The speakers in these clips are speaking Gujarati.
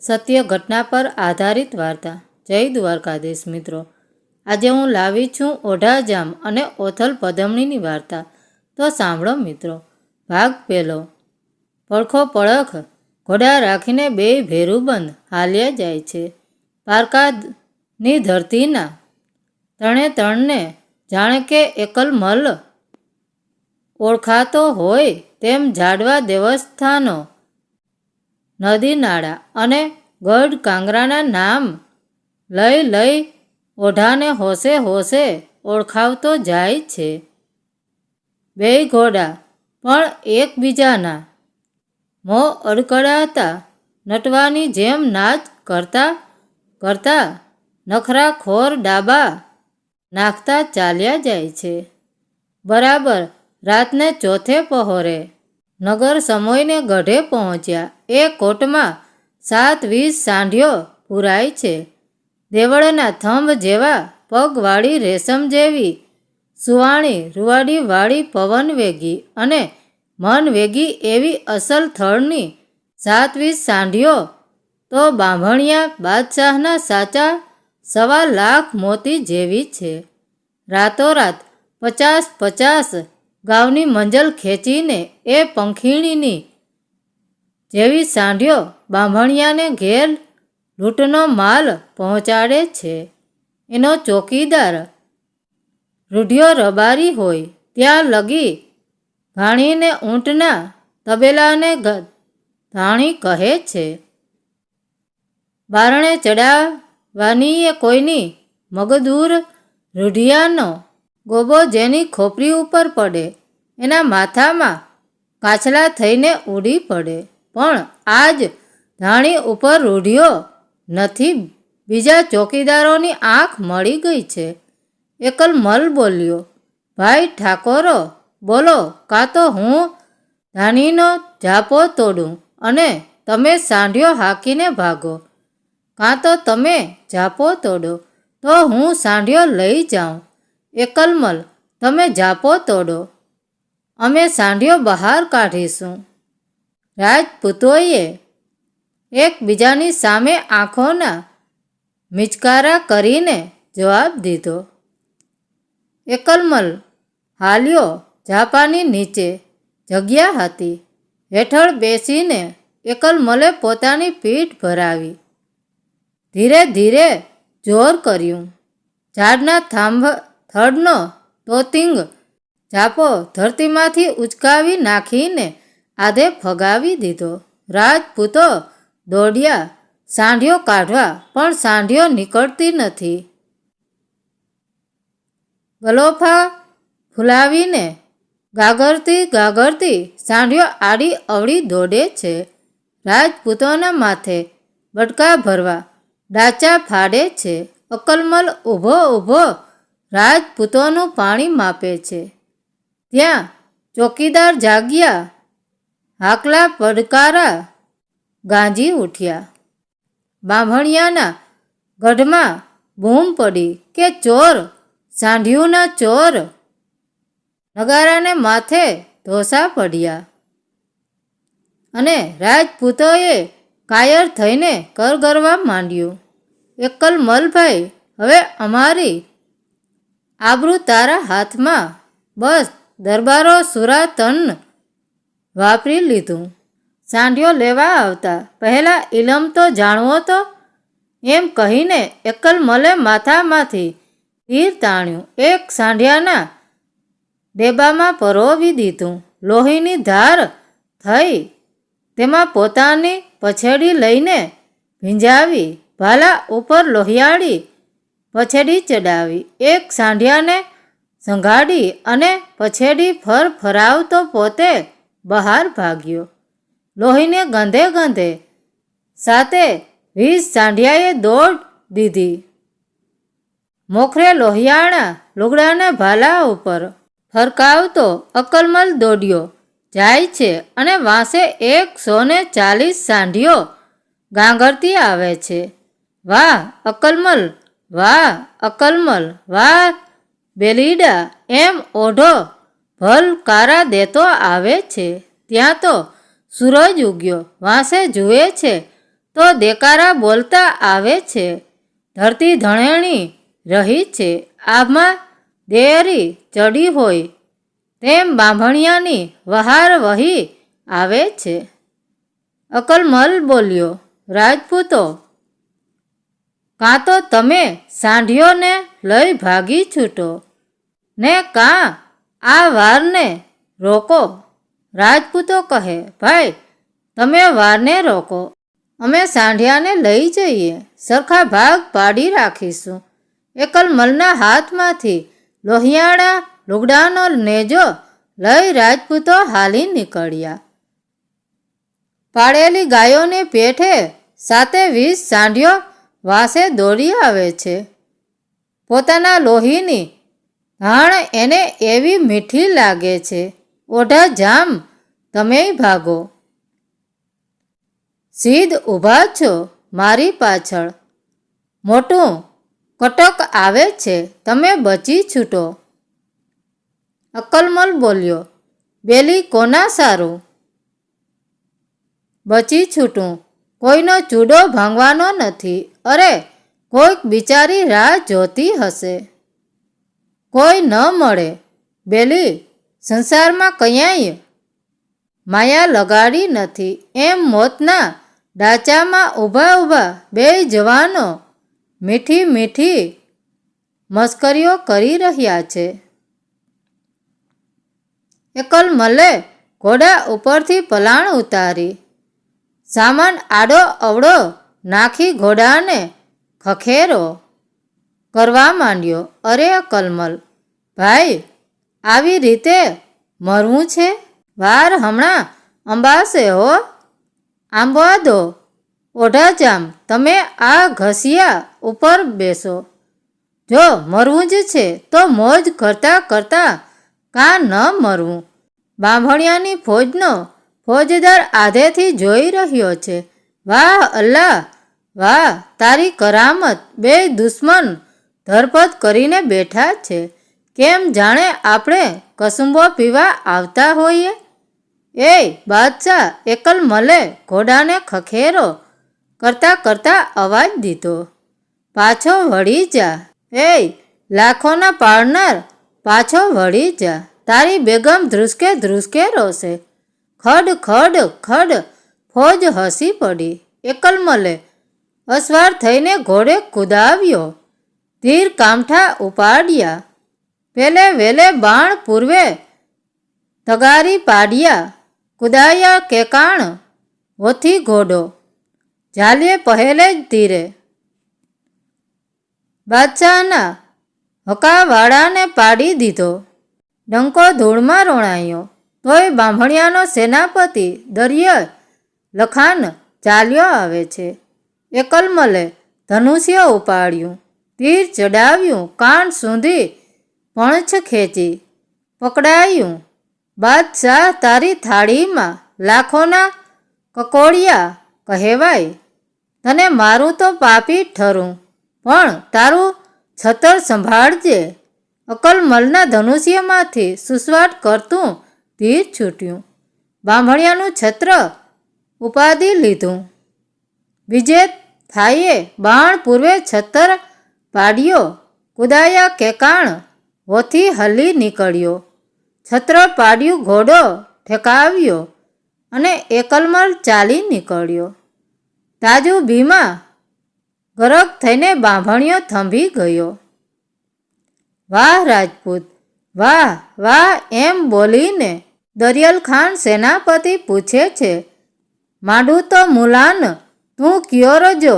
સત્ય ઘટના પર આધારિત વાર્તા. જય દ્વારકાધીશ મિત્રો. આજે હું લાવી છું ઓઢાજામ અને ઓથલ પદમણીની વાર્તા. તો સાંભળો મિત્રો. ભાગ પહેલો. પડખો પડખ ઘોડા રાખીને બે ભેરુબંધ હાલ્યા જાય છે. પારકાની ધરતીના ત્રણે ત્રણને જાણે કે એકલ મલ ઓળખાતો હોય તેમ ઝાડવા દેવસ્થાનો, નદી નાળા અને ગઢ કાંગરાના નામ લઈ લઈ ઓઢાને હોશે હોશે ઓળખાવતો જાય છે. બેય ઘોડા પણ એકબીજાના મોં અડકડાતા નટવાની જેમ નાચ કરતા કરતા નખરાખોર ડાબા નાખતા ચાલ્યા જાય છે. બરાબર રાતને ચોથે પહોરે નગર સમયને ગઢે પહોંચ્યા. એ કોટમાં 7-20 સાંઢીઓ પુરાય છે. દેવળના થંભ જેવા પગવાળી રેશમ જેવી સુવાણી રૂવાડીવાળી પવનવેગી અને મનવેગી એવી અસલ થળની 7-20 સાંઢીઓ તો બાંભણિયા બાદશાહના સાચા 1.25 લાખ મોતી જેવી છે. રાતોરાત 50-50 ગાવની મંજલ ખેંચીને એ પંખીણીની જેવી સાંઢીઓ બાંભણિયાને ઘેર લૂંટનો માલ પહોંચાડે છે. એનો ચોકીદાર રૂઢિયો રબારી હોય ત્યાં લગી ઘાણીને ઊંટના તબેલાને ધાણી કહે છે. બારણે ચડાવવાની એ કોઈની મગદૂર રૂઢિયાનો ગોબો જેની ખોપરી ઉપર પડે એના માથામાં કાછલા થઈને ઉડી પડે. પણ આજ ધાણી ઉપર રૂઢિયો નથી. બીજા ચોકીદારોની આંખ મળી ગઈ છે. એકલ મલ બોલ્યો, ભાઈ ઠાકોરો બોલો, કાં તો હું ધાણીનો ઝાપો તોડું અને તમે સાંઢીઓ હાંકીને ભાગો, કાં તો તમે ઝાપો તોડો તો હું સાંઢીઓ લઈ જાઉં. એકલમલ, તમે ઝાપો તોડો, અમે સાંઢીઓ બહાર કાઢીશું. રાજપૂતોએ એકબીજાની સામે આંખોના મિચકારા કરીને જવાબ દીધો. એકલમલ હાલ્યો. ઝાપાની નીચે જગ્યા હતી. હેઠળ બેસીને એકલમલે પોતાની પીઠ ભરાવી. ધીરે ધીરે જોર કર્યું. ઝાડના થડનો તોતિંગ ઝાપો ધરતીમાંથી ઉચકાવી નાખીને આધે ફગાવી દીધો. રાજપૂતો દોડ્યા સાંઢીઓ કાઢવા, પણ સાંઢીઓ નીકળતી નથી. ગલોફા ફૂલાવીને ગાગરતી સાંઢીઓ આડી અવળી દોડે છે. રાજપૂતોના માથે બટકા ભરવા ડાચા ફાડે છે. અકલમલ ઊભો ઊભો રાજપૂતોનું પાણી માપે છે. ત્યાં ચોકીદાર જાગ્યા. હાકલા પડકારા ગાંજી ઉઠ્યા. બાંભણિયાના ગઢમાં બૂમ પડી કે ચોર, સાંઢીઓના ચોર. નગારાને માથે ધોસા પડ્યા અને રાજપૂતોએ કાયર થઈને કરગરવા માંડ્યું. એકલમલભાઈ, હવે અમારી આબરૂ તારા હાથમાં. બસ દરબારો સુરા તન વાપરી લીધું. સાંઢીઓ લેવા આવતા પહેલા ઇલમ તો જાણવો તો, એમ કહીને એકલમલે માથામાંથી તીર તાણ્યું. એક સાંઢિયાના ડેબામાં પરોવી દીધું. લોહીની ધાર થઈ. તેમાં પોતાની પછેડી લઈને ભીંજાવી. ભાલા ઉપર લોહિયાળી પછેડી ચડાવી. એક સાંઢિયાને સંઘાડી અને પછેડી ફરફરાવતો પોતે બહાર ભાગ્યો. લોહીને ગંધે ગંધે 7-20 સાંઢિયાએ દોડ દીધી. મોખરે લોહિયાળા લુગડાના ભાલા ઉપર ફરકાવતો અકલમલ દોડ્યો જાય છે અને વાંસે 140 સાંઢીઓ ગાંગરતી આવે છે. વાહ અકલમલ, વાહ અકલમલ, વાહ બેલીડા, એમ ઓઢો ભલકારા દેતો આવે છે. ત્યાં તો સૂરજ ઉગ્યો. વાંસે જુએ છે તો દેકારા બોલતા આવે છે. ધરતી ધણેણી રહી છે, આમાં દેરી ચડી હોય તેમ બાંભણિયાની વહાર વહી આવે છે. અકલમલ બોલ્યો, રાજપૂતો, કાં તો તમે સાંઢિયોને લઈ ભાગી છૂટો ને કાં આ વારને રોકો. રાજપૂતો કહે, ભાઈ તમે વારને રોકો, અમે સાંઢિયાને લઈ જઈએ, સરખા ભાગ પાડી રાખીશું. એકલમલના હાથમાંથી લોહિયાળા લુગડાનો નેજો લઈ રાજપૂતો હાલી નીકળ્યા. પાળેલી ગાયોની પેઠે 7-20 સાંઢિયો વાસે દોડી આવે છે. પોતાના લોહીની ધાણ એને એવી મીઠી લાગે છે. ઓઢા જામ, તમેય ભાગો. સીધ ઊભા છો મારી પાછળ, મોટું કટક આવે છે, તમે બચી છૂટો. અકલમલ બોલ્યો, બેલી કોના સારું? બચી છૂટું, કોઈનો ચૂડો ભાંગવાનો નથી. અરે કોઈક બિચારી રાહ જોતી હશે, કોઈ ન મળે. બેલી સંસારમાં ક્યાંય માયા લગાડી નથી, એમ મોતના ડાચામાં ઊભા ઊભા 2 જવાનો મીઠી મીઠી મસ્કરીઓ કરી રહ્યા છે. એકલમલે ઘોડા ઉપરથી પલાણ ઉતારી સામાન આડો અવળો નાખી ઘોડાને ખખેરો કરવા માંડ્યો. અરે અકલમલ ભાઈ, આવી રીતે મરવું છે? વાર હમણાં અંબાશે હો, આંબવા દો. ઓઢાજામ, તમે આ ઘસિયા ઉપર બેસો. જો મરવું જ છે તો મોજ કરતા કરતા કાં ન મરવું? બાંભણિયાની ફોજનો ફોજદાર આધેથી જોઈ રહ્યો છે. વાહ અલ્લાહ, વાહ તારી કરામત. 2 દુશ્મન ધરપત કરીને બેઠા છે, કેમ જાણે આપણે કસુંબો પીવા આવતા હોઈએ. એ બાદશાહ, એકલમલે ઘોડાને ખખેરો કરતા કરતા અવાજ દીધો, પાછો વળી જા. એ લાખોના પાળનાર, પાછો વળી જા. તારી બેગમ ધ્રુસકે ધ્રુસકે રોશે. ખડ ખડ ખડ ફોજ હસી પડી. એકલમલે અસવાર થઈને ઘોડે કુદાવ્યો, તીર કામઠા ઉપાડ્યા, પેલે વેલે બાણ પૂર્વે તગારી પાડ્યા, કુદાયા કેકાણ હોથી ઘોડો, ઝાલીએ પહેલે જ તીરે. બાદશાહના હકાવાળાને પાડી દીધો, ડંકો ધૂળમાં રોણાયો. તોય બાંભણિયાનો સેનાપતિ દરિયા લખાન ચાલ્યો આવે છે. એકલમલે ધનુષ્ય ઉપાડ્યું, તીર ચડાવ્યું, કાન સુધી પણછ ખેંચી પકડાયું. બાદશાહ, તારી થાળીમાં લાખોના કકોડિયા કહેવાય. તને મારું તો પાપી ઠરું, પણ તારું છતર સંભાળજે. અકલમલના ધનુષ્યમાંથી સુસવાટ કરતું તીર છૂટ્યું. બાંભણિયાનું છત્ર ઉપાડી લીધું. બીજે થાયે બાણ પૂર્વે છત્ર પાડ્યો, કુદાયા કેકાણ હોથી હલી નીકળ્યો. છત્ર પાડ્યું, ઘોડો ઠેકાવ્યો અને એકલમલ ચાલી નીકળ્યો. તાજુ ભીમાં ગરક થઈને બાંભણિયો થંભી ગયો. વાહ રાજપૂત, વાહ વાહ એમ બોલીને દરિયલ ખાન સેનાપતિ પૂછે છે, માંડું તો મુલાન, તું કયો રજો?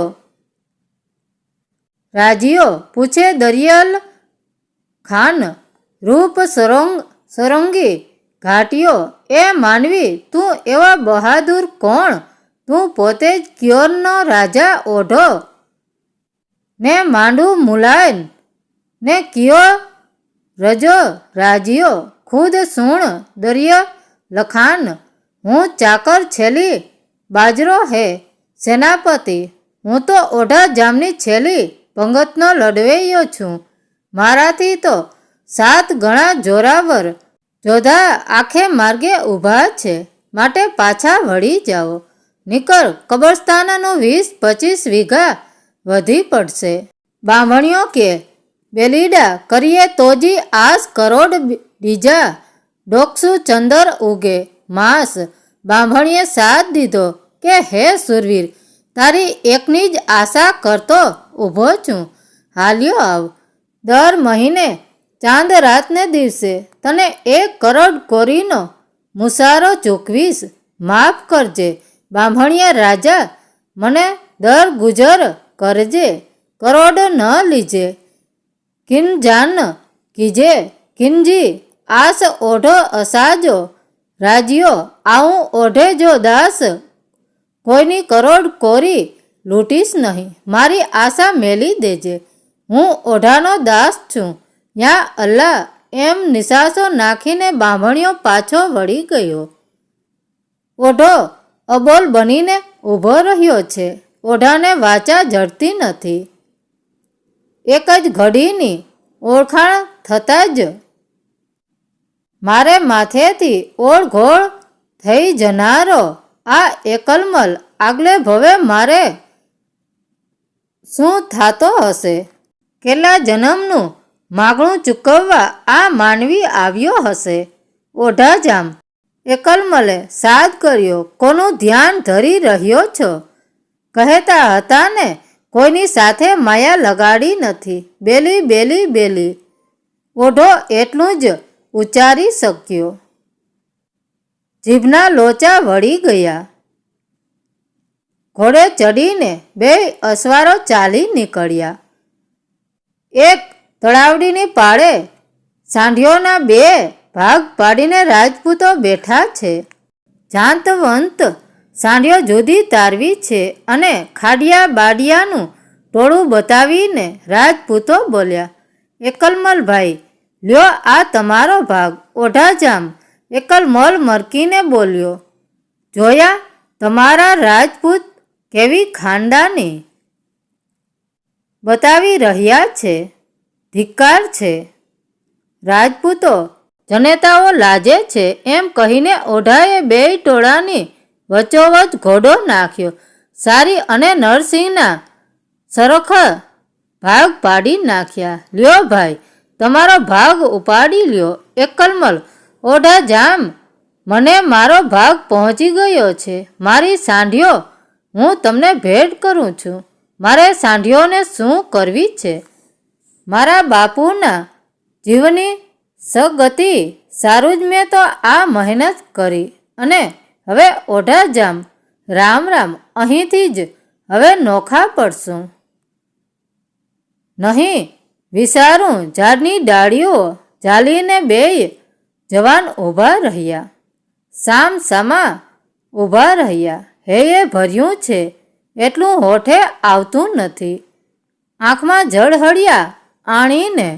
રાજીઓ પૂછે દરિયલ ખાન, રૂપ સોરંગી ઘાટીઓ, એ માનવી તું એવા બહાદુર કોણ? તું પોતે જ ક્યોરનો રાજા ઓઢો ને માંડું મુલાયન ને કયો રજો રાજીઓ? ખુદ સુણ દરિય લખાન, હું ચાકર છેલી બાજરો હે સેનાપતિ. હું તો ઓઢા જામની છેલી પંગતનો લડવૈયો છું. મારાથી તો 7 ગણા જોરાવર જોધા આખે માર્ગે ઊભા છે, માટે પાછા વળી જાઓ. નીકળ, કબ્રસ્તાનનું 20-25 વીઘા વધી પડશે. બાંભણીઓ કે બેલીડા કરીએ તોજી આસ કરોડ બીજા ડોકસું ચંદર ઉગે માસ. બાંભણીએ સાથ દીધો કે હે સુરવીર, તારી એકની જ આશા કરતો ઊભો છું. હાલ્યો આવ, દર મહિને ચાંદ રાતને દિવસે તને 1 કરોડ કોરીનો મુસારો ચૂકવીશ. માફ કરજે બાંભણીયા રાજા, મને દર ગુજર કરજે. કરોડ ન લીજે કિનજાન કીજે કિનજી, આસ ઓઢો અસાજો રાજ્યો. આવું ઓઢે જો દાસ, કોઈની કરોડ કોરી લૂંટીશ નહીં. મારી આશા મેલી દેજે, હું ઓઢાનો દાસ છું. યા અલ્લાહ, એમ નિશાસો નાખીને બાંભણીઓ પાછો વળી ગયો. ઓઢો અબોલ બનીને ઊભો રહ્યો છે. ઓઢાને વાચા જડતી નથી. એક જ ઘડીની ઓળખાણ થતાં જ મારે માથેથી ઓળઘોળ થઈ જનારો આ એકલમલ આગલે ભવે મારે શું થાતો હશે? કેટલા જન્મનું માગણું ચૂકવવા આ માનવી આવ્યો હશે? ઓઢાજામ એકલમલે સાદ કર્યો, કોનું ધ્યાન ધરી રહ્યો છો? કહેતા હતા ને કોઈની સાથે માયા લગાડી નથી. બેલી બેલી બેલી, ઓઢો એટલું જ ઉચ્ચારી શક્યો. જીભના લોચા વળી ગયા. ઘોડે ચડીને 2 અસવારો ચાલી નીકળ્યા. એક તળાવડીની પાળે સાંઢીઓના 2 ભાગ પાડીને રાજપૂતો બેઠા છે. જાંતવંત સાંઢીઓ જુદી તારવી છે અને ખાડિયા બાડિયાનું ટોળું બતાવીને રાજપૂતો બોલ્યા, એકલમલભાઈ, લ્યો આ તમારો ભાગ. ઓઢાજામ એકલમલ મરકીને બોલ્યો, જોયા તમારા રાજપૂત કેવી ખાનદાની બતાવી રહ્યા છે? ધિક્કાર છે. રાજપૂતો જનેતાઓ લાજે છે. એમ કહીને ઓઢાએ 2 ટોળાની વચ્ચોવચ ઘોડો નાખ્યો. સારી અને નરસિંહના સરખા ભાગ પાડી નાખ્યા. લ્યો ભાઈ, તમારો ભાગ ઉપાડી લ્યો. એકલમલ, ઓઢાજામ, મને મારો ભાગ પહોંચી ગયો છે. મારી સાંઢીઓ હું તમને ભેટ કરું છું. મારે સાંઢીઓને શું કરવી છે? મારા બાપુના જીવની સગતિ સારું જ મેં તો આ મહેનત કરી અને હવે ઓઢાજામ, રામ રામ, અહીંથી જ હવે નોખા પડશું. નહીં વિચારું. ઝાડની ડાળીઓ ઝાલીને 2 જવાન ઊભા રહ્યા. સામ સામા ઊભા રહ્યા. હૈયે ભર્યું છે એટલું હોઠે આવતું નથી. આંખમાં ઝળહળિયા આણીને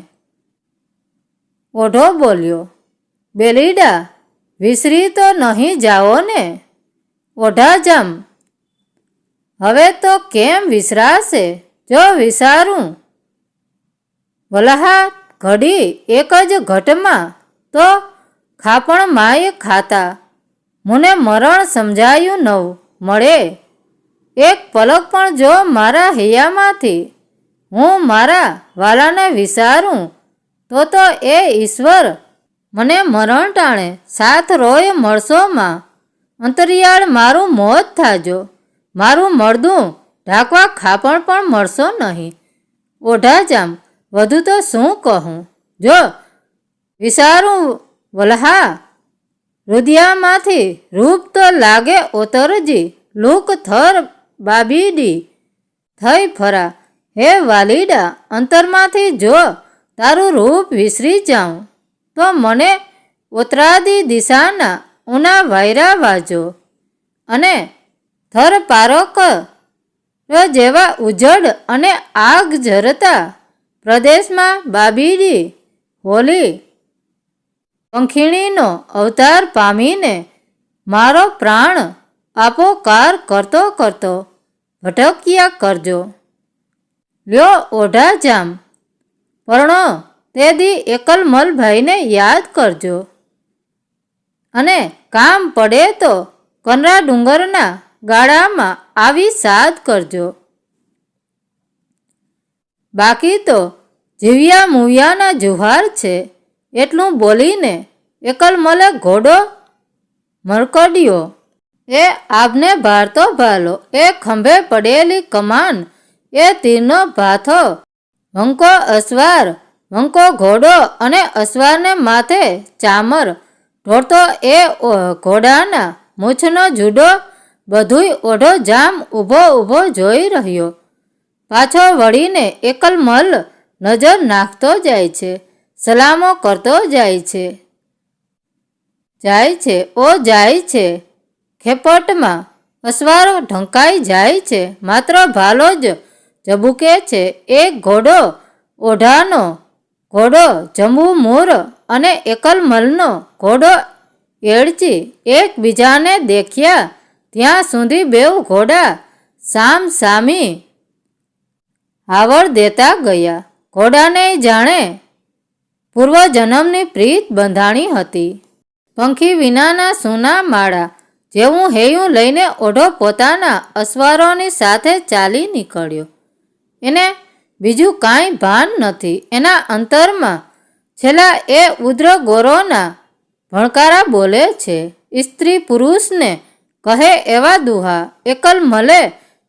ઓઢો બોલ્યો, બેલીડા, વિસરી તો નહીં જાઓ ને? ઓઢાજામ, હવે તો કેમ વિસરાશે? જો વિચારું વલહા ઘડી એક જ ઘટમાં તો ખાપણ માય ખાતા. મને મરણ સમજાયું નવ મળે. એક પલક પણ જો મારા હૈયામાંથી હું મારા વાલાને વિચારું તો એ ઈશ્વર મને મરણ ટાણે 7 રોય મળશોમાં અંતરિયાળ મારું મોત થાજો. મારું મળદું ઢાંકવા ખાપણ પણ મળશો નહીં. ઓઢાજામ, વધુ તો શું કહું? જો વિચારું વલહા રુધિયામાંથી રૂપ તો લાગે ઓતરજી. લૂક થર બાબીડી થઈ ફરા. હે વાલીડા, અંતરમાંથી જો તારું રૂપ વિસરી જાઉં તો મને ઉત્તરાદી દિશાના ઊના વાયરા વાજો અને થર પારોક જેવા ઉજળ અને આગ ઝરતા પ્રદેશમાં બાબીડી હોલી પંખીણીનો અવતાર પામીને મારો પ્રાણ આપોકાર કરતો કરતો ભટક્યા કરજો. લ્યો ઓઢાજામ, પરણો તે દી એકલમલભાઈને યાદ કરજો અને કામ પડે તો કનરા ડુંગરના ગાળામાં આવી સાદ કરજો. બાકી તો જીવ્યા મુવ્યાના જુહાર છે. એટલું બોલીને એકલમલે ઘોડો મરકડ્યો. એ આભને ભારતો ભાલો, એ ખંભે પડેલી કમાન, એ તીરનો ભાથો, વંકો અસવાર, વંકો ઘોડો અને અસવારને માથે ચામર, ઢોળતો એ ઘોડાના મૂછનો જુડો, બધુંય ઓઢો જામ ઊભો ઊભો જોઈ રહ્યો. પાછો વળીને એકલમલ નજર નાખતો જાય છે, સલામો કરતો જાય છે. જાય છે. ખેપટમાં અસવારો ઢંકાઈ જાય છે, માત્ર ભાલો જ ઝબૂકે છે. એક ઘોડો ઓઢાનો ઘોડો જંબુમૂર અને એકલમલનો ઘોડો એળચી એકબીજાને દેખ્યા ત્યાં સુધી બેઉ ઘોડા સામ સામી આવળ દેતા ગયા. ઘોડાને જાણે પૂર્વજન્મની પ્રીત બંધાણી હતી. પંખી વિનાના સૂના માળા જેવું હૈયું લઈને ઓઢો પોતાના અસવારોની સાથે ચાલી નીકળ્યો. એને બીજું કાંઈ ભાન નથી. એના અંતરમાં છેલ્લા એ ઉદ્ર ગોરોના ભણકારા બોલે છે. સ્ત્રી પુરુષને કહે એવા દુહા એકલમલે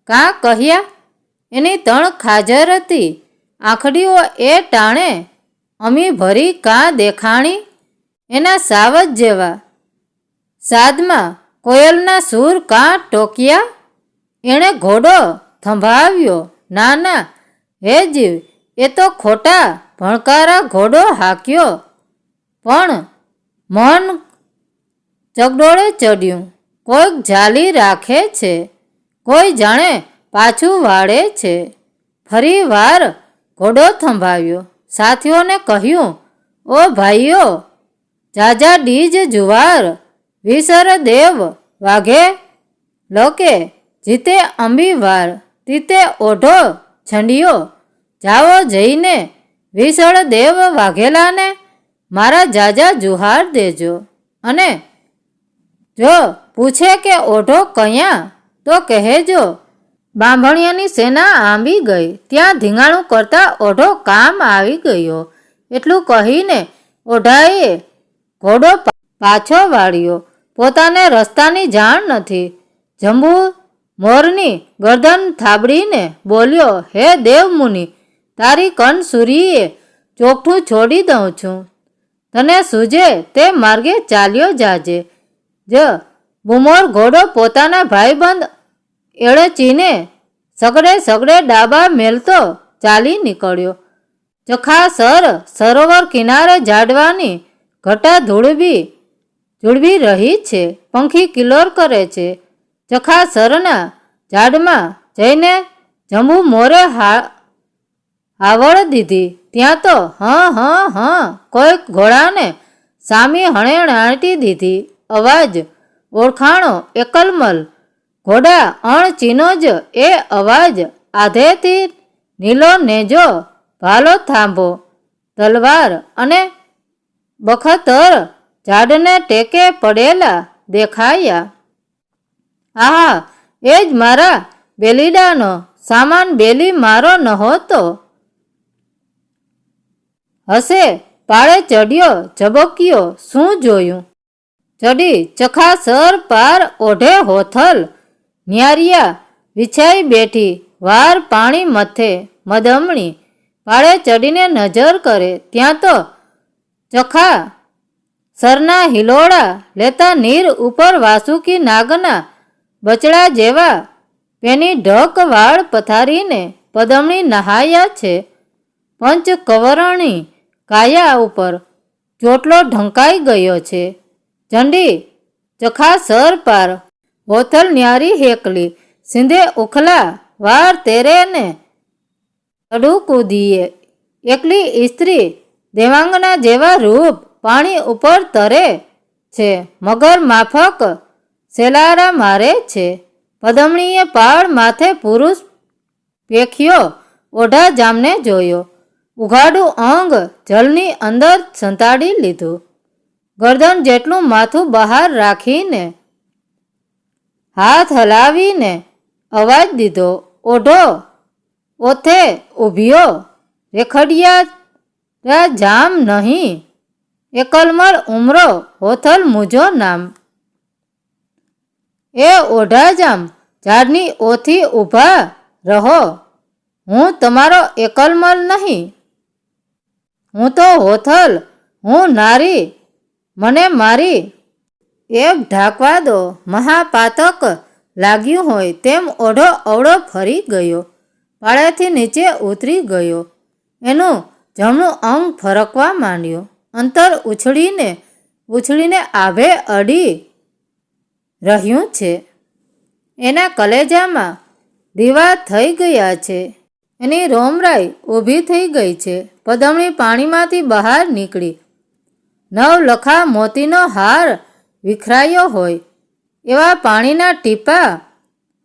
કાં કહ્યા? એની તણ ખાજરતી આંખડીઓ એ ટાણે અમી ભરી કાં દેખાણી? એના સાવજ જેવા સાદમાં કોયલના સૂર કાં ટોક્યા? એણે ઘોડો થંભાવ્યો. ના હે જીવ, એ તો ખોટા ભણકારા ઘોડો હાંક્યો, પણ મન ચગડોળે ચડ્યું. કોઈક ઝાલી રાખે છે, કોઈ જાણે પાછું વાળે છે. ફરી વાર ઘોડો થંભાવ્યો. સાથીઓને કહ્યું, ઓ ભાઈઓ, જાજા ડીજ જુવાર, વિસર દેવ વાઘે લોકે, જીતે અંબી વાર, તીતે ઓઢો છંડિયો. જાઓ જઈને વિસળ દેવ વાઘેલાને મારા જાજા જુહાર દેજો. અને જો પૂછે કે ઓઢો કયાં, તો કહેજો બાંભણિયાની સેના આંબી ગઈ, ત્યાં ધીંગાણું કરતા ઓઢો કામ આવી ગયો. એટલું કહીને ઓઢાએ ઘોડો પાછો વાળ્યો. પોતાને રસ્તાની જાણ નથી. જંબુ મોરની ગરદન થાબડીને બોલ્યો, હે દેવમુનિ, તારી કનસુરીએ ચોકઠું છોડી દઉં છું. તને સૂજે તે માર્ગે ચાલ્યો જાજે. બુમોર ઘોડો પોતાના ભાઈબંધ એળચીને સગડે ડાબા મેલતો ચાલી નીકળ્યો. ચખાસર સરોવર કિનારે ઝાડવાની ઘટા ઝૂડવી રહી છે. પંખી કિલોર કરે છે. ચખાસરના ઝાડમાં જઈને જંબુ મોરે આવળ દીધી. ત્યાં તો કોઈક ઘોડાને સામી હણેણાટી દીધી. અવાજ ઓળખાણો એકલમલ. ઘોડા અણચીનો જ એ અવાજ. આધેથી નીલો નેજો ભાલો થાંભો, તલવાર અને બખતર ઝાડને ટેકે પડેલા દેખાયા. આહા, એ જ મારા બેલીડાનો સામાન. બેલી મારો નહોતો હશે પાળે ચડ્યો ઝબક્યો. શું જોયું? ચડી ચખાસર પાર ઓઢે હોથલ ન્યારિયા વિછાઈ બેઠી. વાર પાણી મથે મદમણી. પાળે ચડીને નજર કરે ત્યાં તો ચખા સરના હિલોળા લેતા નીર ઉપર વાસુકી નાગના બચડા જેવા પેની ઢક વાળ પથારીને પદમણી નહાયા છે. પંચ કવરણી કાયા ઉપર ચોટલો ઢંકાઈ ગયો છે. ચંડી ચખાસર પાર હોથલ ન્યારી હેકલી. સિંધે ઉખલા વાર તેરે ને ચડુ કૂદીએ. એકલી સ્ત્રી દેવાંગના જેવા રૂપ પાણી ઉપર તરે છે. મગર માફક સેલારા મારે છે. પદમણીએ પાળ માથે પુરુષ પેખ્યો ઓઢા જામને જોયો. ઉઘાડું અંગ જલની અંદર સંતાડી લીધું. ગરદન જેટલું માથું બહાર રાખીને હાથ હલાવીને અવાજ દીધો, ઓઢો ઓથે ઊભ્યો, રેખડિયા જામ નહીં, એકલમલ ઉમરો હોથલ મુજો નામ. એ ઓઢાજામ ઝાડની ઓથી ઊભા રહો, હું તમારો એકલમલ નહીં, હું તો હોથલ, હું નારી, મને મારી એ ઢાંકવા દો. મહાપાતક લાગ્યું હોય તેમ ઓઢો અવળો ફરી ગયો, પાળેથી નીચે ઉતરી ગયો. એનું જમણું અંગ ફરકવા માંડ્યું, અંતર ઉછળીને આભે અડી રહ્યું છે. એના કલેજામાં દીવા થઈ ગયા છે, એની રોમરાઈ ઊભી થઈ ગઈ છે. પદમણી પાણીમાંથી બહાર નીકળી, નવલખા મોતીનો હાર વિખરાયો હોય એવા પાણીના ટીપા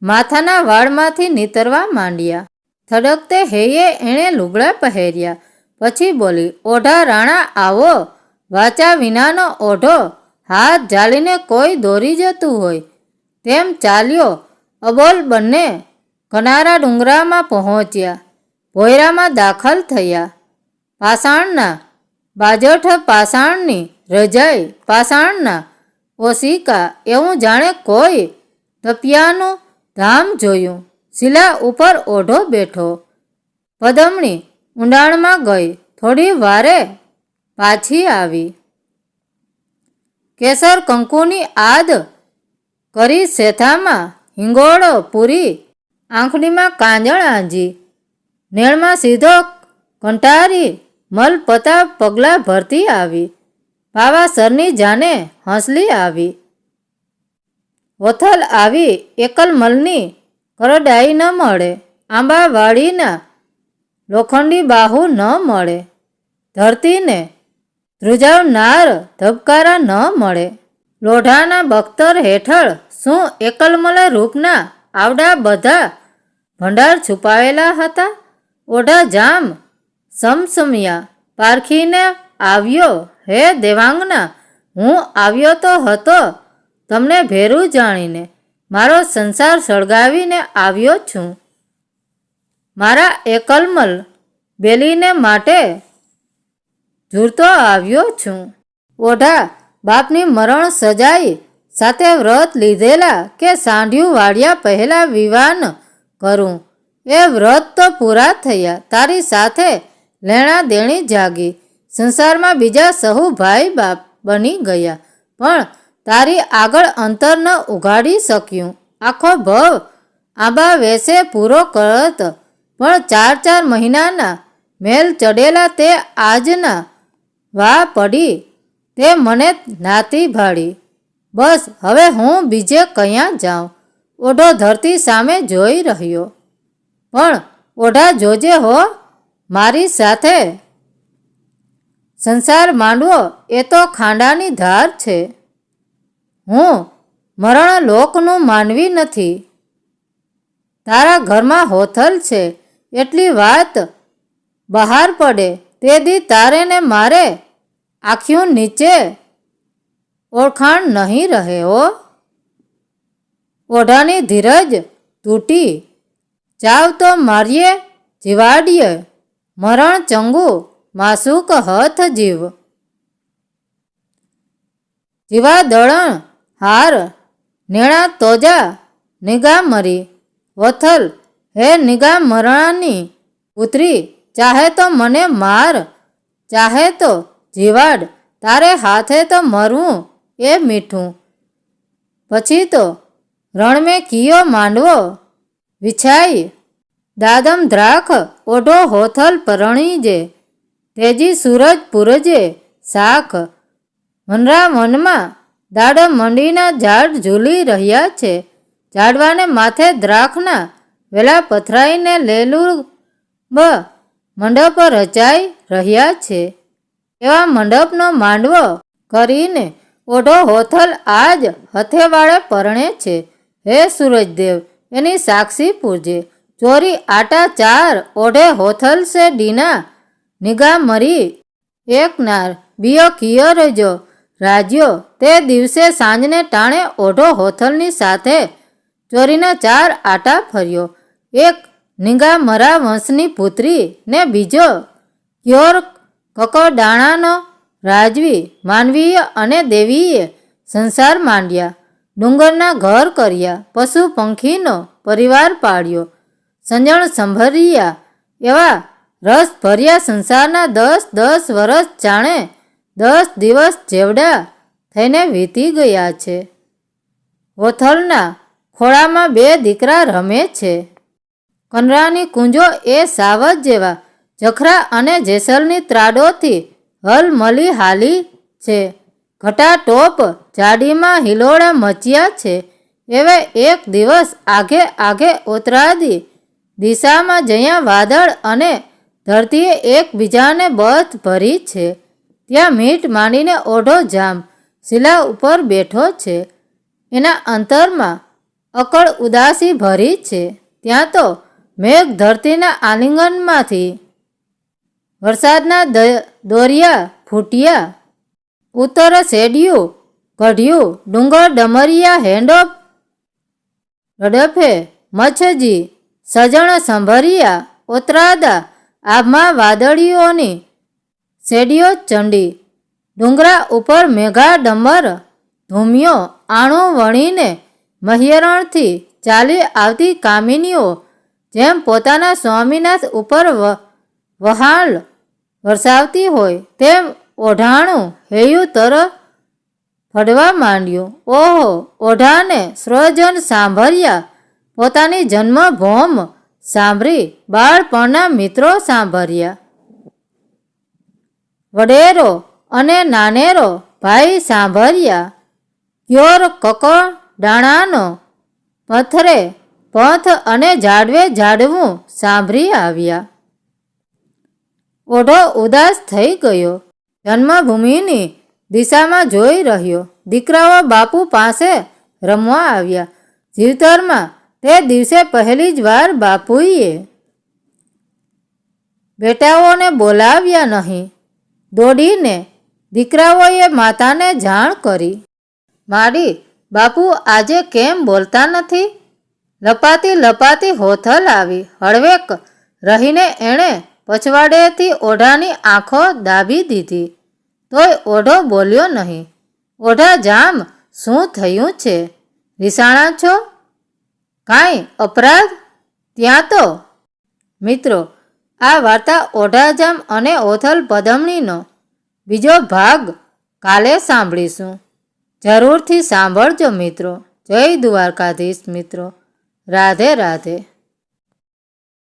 માથાના વાળમાંથી નીતરવા માંડ્યા. થડકતે હૈયે એણે લુગડા પહેર્યા. પછી બોલી, ઓઢા રાણા આવો. વાચા વિનાનો ઓઢો હાથ ઝાલીને કોઈ દોરી જતું હોય તેમ ચાલ્યો. અબોલ બંને કનારા ડુંગરામાં પહોંચ્યા, ભોયરામાં દાખલ થયા. પાષાણના બાજોઠ, પાષાણની રજાઈ, પાષાણના ઓશિકા, એવું જાણે કોઈ તપિયાનું ધામ જોયું. શિલા ઉપર ઓઢો બેઠો. પદમણી ઊંડાણમાં ગઈ, થોડી વારે પાછી આવી. કેસર કંકુની આદ કરી શેથામાં હિંગોળો પૂરી, આંખડીમાં કાંજળ આંજી, નેળમાં સીધો કંટારી મલપતા પગલાં ભરતી આવી. પાવાસરની જાને હંસલી આવી. હોથલ આવી એકલમલની કરડાઈ ન મળે, આંબાવાળીના લોખંડી બાહુ ન મળે, ધરતીને ધ્રુજાવનાર ધબકારા ન મળે. લોઢાના બખ્તર હેઠળ શું એકલમલે રૂપના આવડા બધા ભંડાર છુપાવેલા હતા? ઓઢા જામ સમસમિયા પારખીને આવ્યો, હે દેવાંગના, હું આવ્યો તો હતો તમને ભેરું જાણીને, મારો સંસાર સળગાવીને આવ્યો છું. મારા એકલમલ બેલીને માટે ઝૂરતો આવ્યો છું. ઓઢા બાપની મરણ સજાઈ સાથે વ્રત લીધેલા કે સાંઢિયું વાળ્યા પહેલાં વિવાન કરું, એ વ્રત તો પૂરા થયા. તારી સાથે લેણા દેણી જાગી, સંસારમાં બીજા સહુ ભાઈ બાપ બની ગયા, પણ તારી આગળ અંતર ન ઉઘાડી શક્યું. આખો ભવ આંબા વેસે પૂરો કરત, પણ 4 મહિનાના મેલ ચડેલા તે આજના વા પડી, તે મને નાતી ભાળી. બસ હવે હું બીજે કયાં જાઉં? ઓઢો ધરતી સામે જોઈ રહ્યો. પણ ઓઢા જોજે હો, મારી સાથે સંસાર માંડવો એ તો ખાંડાની ધાર છે. હું મરણ લોકનું માનવી નથી. તારા ઘરમાં હોથલ છે એટલી વાત બહાર પડે તે દી તારે ને મારે આંખ્યું નીચે ઓળખાણ નહીં રહે હો. ઓઢાની ધીરજ તૂટી. ચાવ તો મારીએ જીવાડીએ, મરણ ચંગુ માસૂક હથ જીવ. જીવા દળણ હાર નેણા તોજા નિગા મરી. હોથલ હે નિગા મરણાની પુત્રી, ચાહે તો મને માર, ચાહે તો જીવાડ, તારે હાથે તો મરવું એ મીઠું. પછી તો રણ મેં કિયો માંડવો વિછાઈ, દાદમ દ્રાખ ઓઢો હોથલ પરણીજે, તેજી સૂરજ પૂરજે શાખ. વનરા વનમાં દાડ મંડીના ઝાડ ઝૂલી રહ્યા છે, ઝાડવાને માથે દ્રાખના વેલા પથરાઈને લેલુબ મંડપ રચાઈ રહ્યા છે. એવા મંડપનો માંડવો કરીને ઓઢો હોથલ આજ હથેવાળે પરણે છે. હે સૂરજદેવ, એની સાક્ષી પૂરજે. ચોરી આટા 4 ઓઢે હોથલ સે ડીના નિગા મરી, એક નાર બીયો કિયો રજો રાજ્યો. તે દિવસે સાંજને ટાણે ઓઢો હોથલની સાથે ચોરીના 4 આટા ફર્યો. એક નિંગામરા વંશની પુત્રી ને બીજો ક્યોર કકડાણાનો રાજવી માનવીય અને દેવીય સંસાર માંડ્યા. ડુંગરના ઘર કર્યા, પશુ પંખીનો પરિવાર પાળ્યો. સંજણ સંભર્યા એવા રસ ભર્યા સંસારના 10 વર્ષ જાણે 10 દિવસ જેવડા થઈને વીતી ગયા છે. ઓથલના ખોળામાં 2 દીકરા રમે છે. કનરાની કુંજો એ સાવજ જેવા જખરા અને જેસલની ત્રાડોથી હલમલી હાલી છે. ઘટાટોપ જાડીમાં હિલોળા મચ્યા છે. એવે એક દિવસ આગે આગે ઉત્તરાદી દિશામાં જ્યાં વાદળ અને ધરતીએ એકબીજાને બથ ભરી છે, ત્યાં મીટ માંડીને ઓઢો જામ શિલા ઉપર બેઠો છે. એના અંતરમાં અકળ ઉદાસી ભરી છે. ત્યાં તો મેઘ ધરતીના આલિંગનમાંથી વરસાદના દોરિયા ફૂટ્યા. ઉત્તર શેડિયું કઢ્યું, ડુંગર ડમરિયા હેંડો રડફે મચ્છજી સજણ સંભર્યા. ઓતરાદા આભમાં વાદળીઓની શેડીઓ ચંડી. ડુંગરા ઉપર મેઘા ડમર ધૂમ્યો. આણું વણીને મહિયરણથી ચાલી આવતી કામિનીઓ જેમ પોતાના સ્વામીનાથ ઉપર વહાલ વરસાવતી હોય તેમ ઓઢાણું હૈયું તરફ ફડવા માંડ્યું. ઓહો! ઓઢાને સ્વજન સાંભળ્યા, પોતાની જન્મભૂમ સાંભળી, બાળપણના મિત્રો સાંભળ્યા. વડેરો અને નાનેરો ભાઈ સાંભળ્યા. ક્યોર કકડાણાનો પથરે પંથ અને ઝાડવે ઝાડવું સાંભળી આવ્યા. ઓઢો ઉદાસ થઈ ગયો. જન્મભૂમિની દિશામાં જોઈ રહ્યો. દીકરાઓ બાપુ પાસે રમવા આવ્યા. જીવતરમાં તે દિવસે પહેલી જ વાર બાપુએ બેટાઓને બોલાવ્યા નહીં. દોડીને દીકરાઓએ માતાને જાણ કરી. માડી, બાપુ આજે કેમ બોલતા નથી? લપાતી લપાતી હોથલ આવી. હળવેક રહીને એણે પછવાડેથી ઓઢાની આંખો દાબી દીધી. તોય ઓઢો બોલ્યો નહીં. ઓઢા જામ, શું થયું છે? રીસાણા છો? કાંઈ અપરાધ? ત્યાં તો મિત્રો, આ વાર્તા ઓઢાજામ અને ઓથલ પદમણીનો બીજો ભાગ કાલે સાંભળીશું. જરૂરથી સાંભળજો મિત્રો. જય દ્વારકાધીશ મિત્રો. રાધે રાધે.